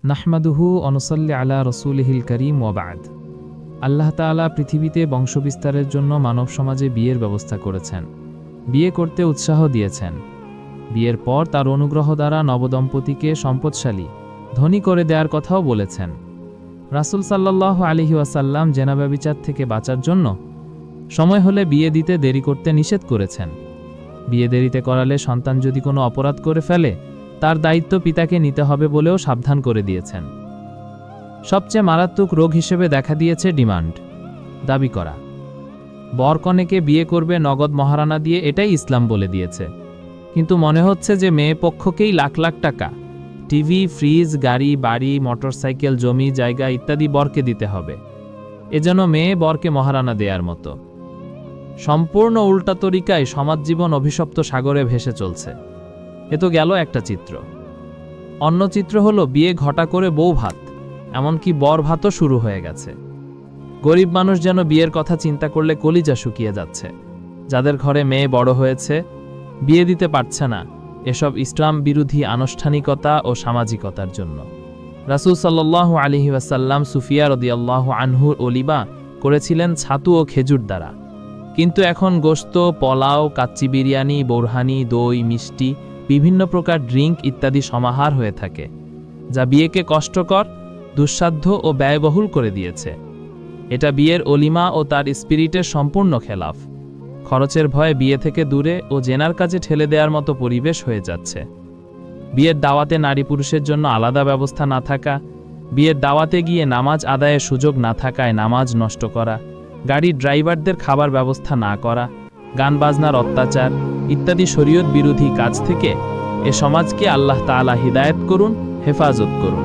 নাহমাদুহু অনুসল্লি আলা রসুলিহিল করিম ওয়াবাদ। আল্লাহ তাআলা পৃথিবীতে বংশবিস্তারের জন্য মানব সমাজে বিয়ের ব্যবস্থা করেছেন, বিয়ে করতে উৎসাহ দিয়েছেন। বিয়ের পর তার অনুগ্রহ দ্বারা নবদম্পতিকে সম্পদশালী, ধনী করে দেওয়ার কথাও বলেছেন। রাসূল সাল্লাল্লাহু আলাইহি ওয়াসাল্লাম জেনা ব্যভিচার থেকে বাঁচার জন্য সময় হলে বিয়ে দিতে দেরি করতে নিষেধ করেছেন। বিয়ে দেরিতে করালে সন্তান যদি কোনো অপরাধ করে ফেলে তার দায়িত্ব পিতাকে নিতে হবে বলেও সাবধান করে দিয়েছেন। সবচেয়ে মারাত্মক রোগ হিসেবে দেখা দিয়েছে ডিমান্ড, দাবি করা। বর কনেকে বিয়ে করবে নগদ মহারানা দিয়ে, এটাই ইসলাম বলে দিয়েছে। কিন্তু মনে হচ্ছে যে মেয়ে পক্ষকেই লাখ লাখ টাকা, টিভি, ফ্রিজ, গাড়ি, বাড়ি, মোটরসাইকেল, জমি জায়গা ইত্যাদি বরকে দিতে হবে, এজন্য মেয়ে বরকে মহারানা দেয়ার মতো। সম্পূর্ণ উল্টা তরিকায় সমাজ জীবন অভিশপ্ত সাগরে ভেসে চলছে। এ তো গেল একটা চিত্র। অন্য চিত্র হলো বিয়ে ঘটা করে বউ ভাত, এমনকি বর ভাতও শুরু হয়ে গেছে। গরিব মানুষ যেন বিয়ের কথা চিন্তা করলে কলিজা শুকিয়ে যাচ্ছে। যাদের ঘরে মেয়ে বড় হয়েছে, বিয়ে দিতে পারছে না, এসব ইসলাম বিরোধী আনুষ্ঠানিকতা ও সামাজিকতার জন্য। রাসূল সাল্লাল্লাহু আলাইহি ওয়াসাল্লাম সুফিয়া রাদিয়াল্লাহু আনহুর ওলিমা করেছিলেন ছাতু ও খেজুর দ্বারা, কিন্তু এখন গোশত, পোলাও, কাচ্চি বিরিয়ানি, বোরহানি, দই, মিষ্টি, বিভিন্ন প্রকার ড্রিঙ্ক ইত্যাদি সমাহার হয়ে থাকে, যা বিয়েকে কষ্টকর, দুঃসাধ্য ও ব্যয়বহুল করে দিয়েছে। এটা বিয়ের অলিমা ও তার স্পিরিটের সম্পূর্ণ খেলাফ। খরচের ভয়ে বিয়ে থেকে দূরে ও জেনার কাজে ঠেলে দেওয়ার মতো পরিবেশ হয়ে যাচ্ছে। বিয়ের দাওয়াতে নারী পুরুষের জন্য আলাদা ব্যবস্থা না থাকা, বিয়ের দাওয়াতে গিয়ে নামাজ আদায়ের সুযোগ না থাকায় নামাজ নষ্ট করা, গাড়ির ড্রাইভারদের খাবার ব্যবস্থা না করা, গান বাজনার অত্যাচার ইত্যাদি শরীয়ত বিরোধী কাজ থেকে এ সমাজকে আল্লাহ তাআলা হিদায়াত করুন, হেফাজত করুন।